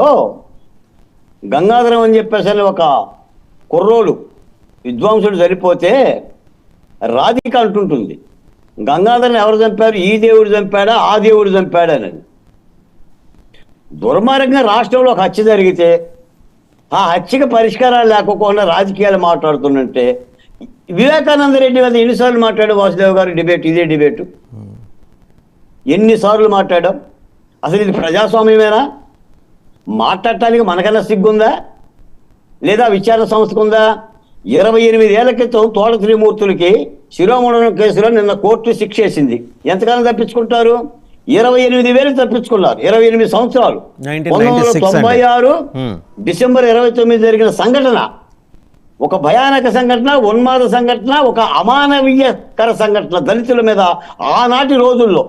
ఓ గంగాధరం అని చెప్పేసి ఒక కుర్రోడు విద్వాంసుడు సరిపోతే రాధిక అంటుంటుంది గంగాధరం ఎవరు చంపారు, ఈ దేవుడు చంపాడా ఆ దేవుడు చంపాడా అని. దుర్మార్గంగా రాష్ట్రంలో ఒక హత్య జరిగితే ఆ హత్యకి పరిష్కారాలు లేకపోకుండా రాజకీయాలు మాట్లాడుతున్నట్టే వివేకానంద రెడ్డి మీద ఎన్నిసార్లు మాట్లాడు వాసుదేవ్ గారు డిబేట్, ఇదే డిబేటు ఎన్నిసార్లు మాట్లాడాం. అసలు ఇది ప్రజాస్వామ్యమేనా? మాట్లాడటానికి మనకన్నా సిగ్గుందా లేదా విచారణ సంస్థకుందా? 28 ఏళ్ల క్రితం తోట త్రిమూర్తులకి శిరోముండనం కేసులో నిన్న కోర్టు శిక్ష వేసింది. ఎంతకాలం తప్పించుకుంటారు? 28,000 తప్పించుకున్నారు. 28 సంవత్సరాలు. 1996 డిసెంబర్ 29 జరిగిన సంఘటన ఒక భయానక సంఘటన, ఉన్మాద సంఘటన, ఒక అమానవీయకర సంఘటన దళితుల మీద. ఆనాటి రోజుల్లో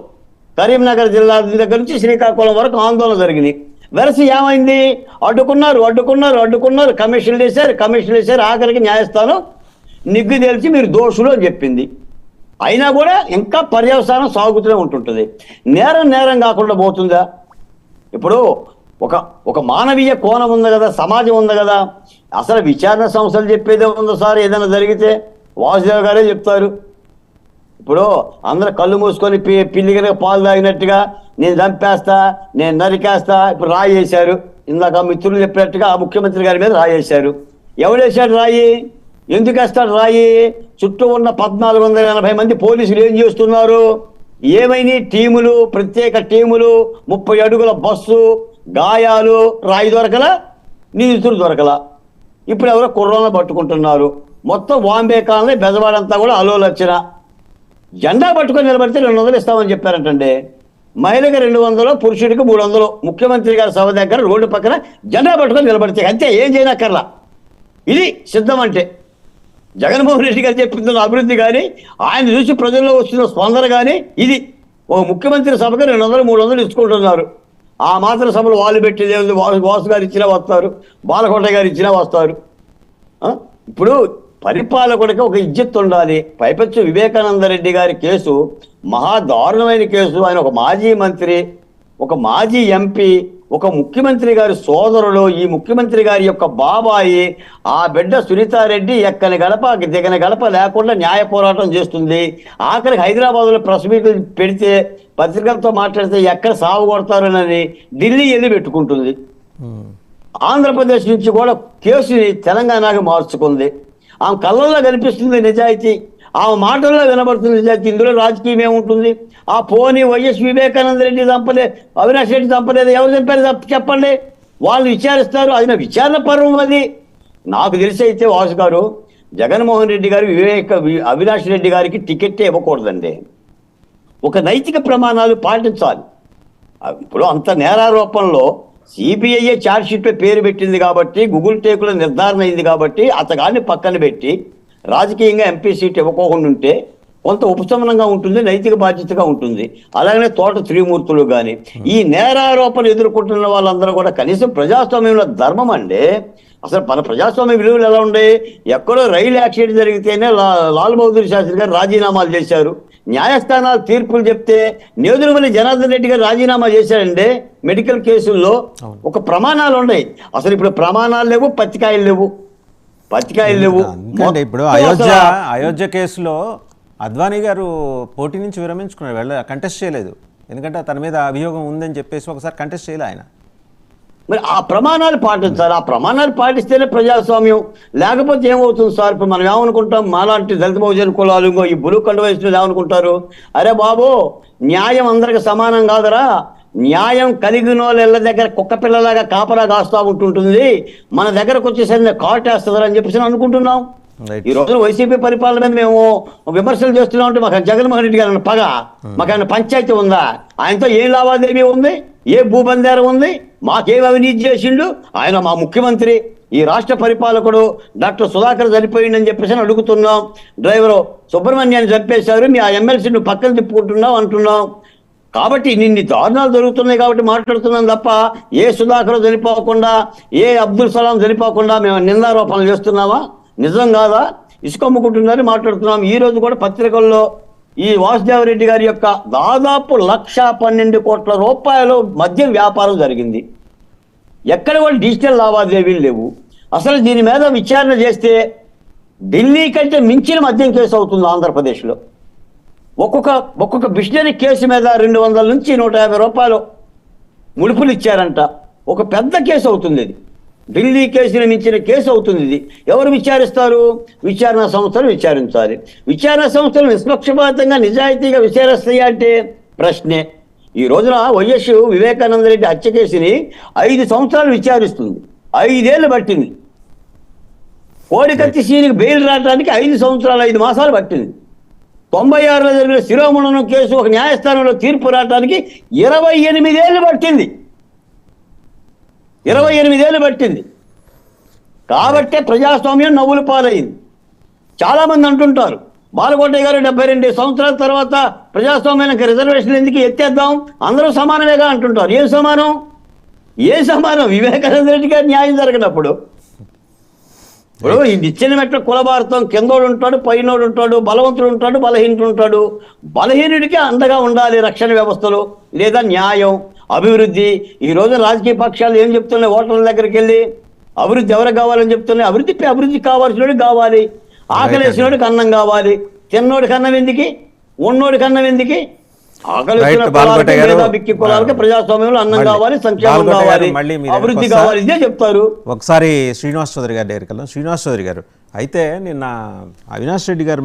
కరీంనగర్ జిల్లా దగ్గర నుంచి శ్రీకాకుళం వరకు ఆందోళన జరిగింది. వెరసి ఏమైంది? అడ్డుకున్నారు, కమిషన్లు వేశారు. ఆఖరికి న్యాయస్థానం నిగ్గు తేల్చి మీరు దోషులు అని చెప్పింది. అయినా కూడా ఇంకా పర్యవసానం సాగుతూనే ఉంటుంటుంది. నేరం కాకుండా పోతుందా? ఇప్పుడు ఒక మానవీయ కోణం ఉంది కదా, సమాజం ఉంది కదా. అసలు విచారణ సంస్థలు చెప్పేదే ఉందో సార్. ఏదైనా జరిగితే వాసుదేవ్ గారే చెప్తారు. ఇప్పుడు అందరూ కళ్ళు మూసుకొని పిల్లిగిన పాలు తాగినట్టుగా నేను చంపేస్తా, నేను నరికేస్తా. ఇప్పుడు రాయి వేశారు. ఇందాక మిత్రులు చెప్పినట్టుగా ఆ ముఖ్యమంత్రి గారి మీద రాయి వేశారు. ఎవడేశాడు రాయి? ఎందుకు వేస్తాడు రాయి? చుట్టూ ఉన్న 1480 మంది పోలీసులు ఏం చేస్తున్నారు? ఏమైనా టీములు, ప్రత్యేక టీములు, 30 అడుగుల బస్సు, గాయాలు, రాయి దొరకల, నిందితులు దొరకల. ఇప్పుడు ఎవరో కుర్రోలను పట్టుకుంటున్నారు. మొత్తం బాంబే కాలనీ బెజవాడంతా కూడా అలోలొచ్చిన జెండా పట్టుకొని నిలబడితే 200 ఇస్తామని చెప్పారంటండి. మహిళకి 200, పురుషుడికి 300. ముఖ్యమంత్రి గారి సభ దగ్గర రోడ్డు పక్కన జెండా పట్టుకొని నిలబడితే అంతే, ఏం చేయనక్కర్లా. ఇది సిద్ధం అంటే. జగన్మోహన్ రెడ్డి గారు చెప్తున్న అభివృద్ధి కానీ, ఆయన చూసి ప్రజల్లో వస్తున్న స్పందన కానీ ఇది. ఒక ముఖ్యమంత్రి సభకి 200, 300 ఇచ్చుకుంటున్నారు. ఆ మాత్రం సభలు వాళ్ళు పెట్టేది ఏముంది? వాసు గారు ఇచ్చినా వస్తారు, బాలకోట గారు ఇచ్చినా వస్తారు. ఇప్పుడు పరిపాలకుడికి ఒక ఇజ్జత్ ఉండాలి. పైపెచ్చు వివేకానంద రెడ్డి గారి కేసు మహా దారుణమైన కేసు. ఆయన ఒక మాజీ మంత్రి, ఒక మాజీ ఎంపీ, ఒక ముఖ్యమంత్రి గారి సోదరుడు, ఈ ముఖ్యమంత్రి గారి యొక్క బాబాయి. ఆ బిడ్డ సునీతారెడ్డి ఎక్కని గడప దిగని గడప లేకుండా న్యాయ పోరాటం చేస్తుంది. ఆఖరికి హైదరాబాద్లో ప్రెస్ మీట్లు పెడితే పత్రికలతో మాట్లాడితే ఎక్కడ సాగు కొడతారనని ఢిల్లీ వెళ్ళి పెట్టుకుంటుంది. ఆంధ్రప్రదేశ్ నుంచి కూడా కేసుని తెలంగాణకి మార్చుకుంది. ఆమె కళ్ళల్లో కనిపిస్తుంది నిజాయితీ, ఆమె మాటల్లో వినబడుతుంది నిజాయితీ. ఇందులో రాజకీయం ఏముంటుంది? ఆ పోనీ వైఎస్ వివేకానంద రెడ్డి చంపలే, అవినాష్ రెడ్డి చంపలేదు, ఎవరు చంపారు చెప్పండి, వాళ్ళు విచారిస్తారు. అది నా విచారణ పర్వం. అది నాకు తెలిసి అయితే వాసు గారు, జగన్మోహన్ రెడ్డి గారు అవినాష్ రెడ్డి గారికి టికెట్టే ఇవ్వకూడదండి. ఒక నైతిక ప్రమాణాలు పాటించాలి. ఇప్పుడు అంత నేరారోపణలో సిబిఐ ఛార్జ్షీట్లో పేరు పెట్టింది కాబట్టి, గూగుల్ టేకులో నిర్ధారణ అయింది కాబట్టి అతగాన్ని పక్కన పెట్టి రాజకీయంగా ఎంపీ సీట్ ఇవ్వకోకుండా ఉంటే కొంత ఉపశమనంగా ఉంటుంది, నైతిక బాధ్యతగా ఉంటుంది. అలాగనే తోట త్రిమూర్తులు కానీ ఈ నేరారోపణ ఎదుర్కొంటున్న వాళ్ళందరూ కూడా కనీసం ప్రజాస్వామ్యంలో ధర్మం అండి. అసలు మన ప్రజాస్వామ్య విలువలు ఎలా ఉండే? ఎక్కడో రైలు యాక్సిడెంట్ జరిగితేనే లాల్ బహదూర్ శాస్త్రి గారు రాజీనామాలు చేశారు. న్యాయస్థానాలు తీర్పులు చెప్తే నేదురుమల్లి జనార్దన్ రెడ్డి గారు రాజీనామా చేశారండి. మెడికల్ కేసుల్లో ఒక ప్రమాణాలు ఉన్నాయి. అసలు ఇప్పుడు ప్రమాణాలు లేవు, పత్తికాయలు లేవు. ఇప్పుడు అయోధ్య కేసులో అద్వానీ గారు పోటీ నుంచి విరమించుకున్నారు, కంటెస్ట్ చేయలేదు. ఎందుకంటే తన మీద అభియోగం ఉందని చెప్పేసి ఒకసారి కంటెస్ట్ చేయలే ఆయన. మరి ఆ ప్రమాణాలు పాటించాలి. ఆ ప్రమాణాలు పాటిస్తేనే ప్రజాస్వామ్యం. లేకపోతే ఏమవుతుంది సార్? ఇప్పుడు మనం ఏమనుకుంటాం, మాలాంటి దళిత బహుజన కులాలు ఈ బ్లూ కండ వయసులో ఏమనుకుంటారు, అరే బాబు న్యాయం అందరికి సమానం కాదురా, న్యాయం కలిగిన వాళ్ళ దగ్గర కుక్క పిల్లలాగా కాపలా కాస్తా ఉంటుంటుంది, మన దగ్గరకు వచ్చేసరికి కాటేస్తుందని అని చెప్పేసి అనుకుంటున్నాం. ఈ రోజు వైసీపీ పరిపాలన మీద మేము విమర్శలు చేస్తున్నాం అంటే మాకు జగన్మోహన్ రెడ్డి గారు పగ, మాకు పంచాయతీ ఉందా? ఆయనతో ఏ లావాదేవీ ఉంది? ఏ భూబంధారం ఉంది? మాకేం అవినీతి చేసిండు ఆయన? మా ముఖ్యమంత్రి, ఈ రాష్ట్ర పరిపాలకుడు డాక్టర్ సుధాకర్ చనిపోయిందని చెప్పేసి అడుగుతున్నాం. డ్రైవరు సుబ్రహ్మణ్యాన్ని చంపేశారు, మీ ఆ ఎమ్మెల్సీ నువ్వు పక్కన తిప్పుకుంటున్నావు అంటున్నాం. కాబట్టి ఇన్ని దారుణాలు జరుగుతున్నాయి కాబట్టి మాట్లాడుతున్నాం తప్ప ఏ సుధాకర్ చనిపోకుండా, ఏ అబ్దుల్ సలాం చనిపోకుండా మేము నిందారోపణలు చేస్తున్నామా? నిజం కాదా? ఇసుక అమ్ముకుంటున్నారని మాట్లాడుతున్నాం. ఈ రోజు కూడా పత్రికల్లో ఈ వాసుదేవ్ రెడ్డి గారి యొక్క దాదాపు 1,12 కోట్ల రూపాయలు మద్యం వ్యాపారం జరిగింది. ఎక్కడ కూడా డిజిటల్ లావాదేవీలు లేవు. అసలు దీని మీద విచారణ చేస్తే ఢిల్లీ కంటే మించిన మద్యం కేసు అవుతుంది ఆంధ్రప్రదేశ్లో. ఒక్కొక్క బిషనరీ కేసు మీద 200 నుంచి 150 రూపాయలు ముడుపులు ఇచ్చారంట. ఒక పెద్ద కేసు అవుతుంది ఇది, ఢిల్లీ కేసుని మించిన కేసు అవుతుంది ఇది. ఎవరు విచారిస్తారు? విచారణ సంస్థలు విచారించాలి. విచారణ సంస్థలు నిష్పక్షపాతంగా నిజాయితీగా విచారిస్తాయి అంటే ప్రశ్నే. ఈ రోజున వైఎస్ వివేకానంద రెడ్డి హత్య కేసుని 5 సంవత్సరాలు విచారిస్తుంది. 5 ఏళ్ళు పట్టింది. కోడికత్తి సీనికి బెయిల్ రావడానికి 5 సంవత్సరాలు 5 మాసాలు పట్టింది. 96లో జరిగిన శిరోమణనం కేసు ఒక న్యాయస్థానంలో తీర్పు రావడానికి 28 ఏళ్ళు పట్టింది. 28 ఏళ్ళు పట్టింది. కాబట్టే ప్రజాస్వామ్యం నవ్వుల పాలైంది. చాలా మంది అంటుంటారు, బాలకోటయ్య గారు 72 సంవత్సరాల తర్వాత ప్రజాస్వామ్యానికి రిజర్వేషన్ ఎందుకు ఎత్తేద్దాం, అందరూ సమానమేగా అంటుంటారు. ఏం సమానం? వివేకానంద రెడ్డి గారి న్యాయం జరగనప్పుడు. ఇప్పుడు ఈ నిచ్చెన మెట్ల కులభారతం, కిందోడు ఉంటాడు, పైనోడు ఉంటాడు, బలవంతుడు ఉంటాడు, బలహీనుడు ఉంటాడు. బలహీనుడికి అండగా ఉండాలి రక్షణ వ్యవస్థలు, లేదా న్యాయం, అభివృద్ధి. ఈ రోజు రాజకీయ పక్షాలు ఏం చెప్తున్నాయి? ఓటర్ల దగ్గరికి వెళ్ళి అభివృద్ధి ఎవరికి కావాలని చెప్తున్నాయి? అభివృద్ధి కావాల్సినోడికి కావాలి. ఆకలేసినోడికి అన్నం కావాలి. తిన్నోడికి అన్నం ఎందుకు? ఉన్నోడికి అన్నం ఎందుకు? బిక్కి కులాలకి ప్రజాస్వామ్యంలో అన్నం కావాలి, సంక్షేమం కావాలి, అభివృద్ధి కావాలి, ఇదే చెప్తారు. ఒకసారి శ్రీనివాస్ చౌదరి గారి దగ్గరికి వెళ్దాం. శ్రీనివాస్ చౌదరి గారు, అయితే నిన్న అవినాష్ రెడ్డి గారు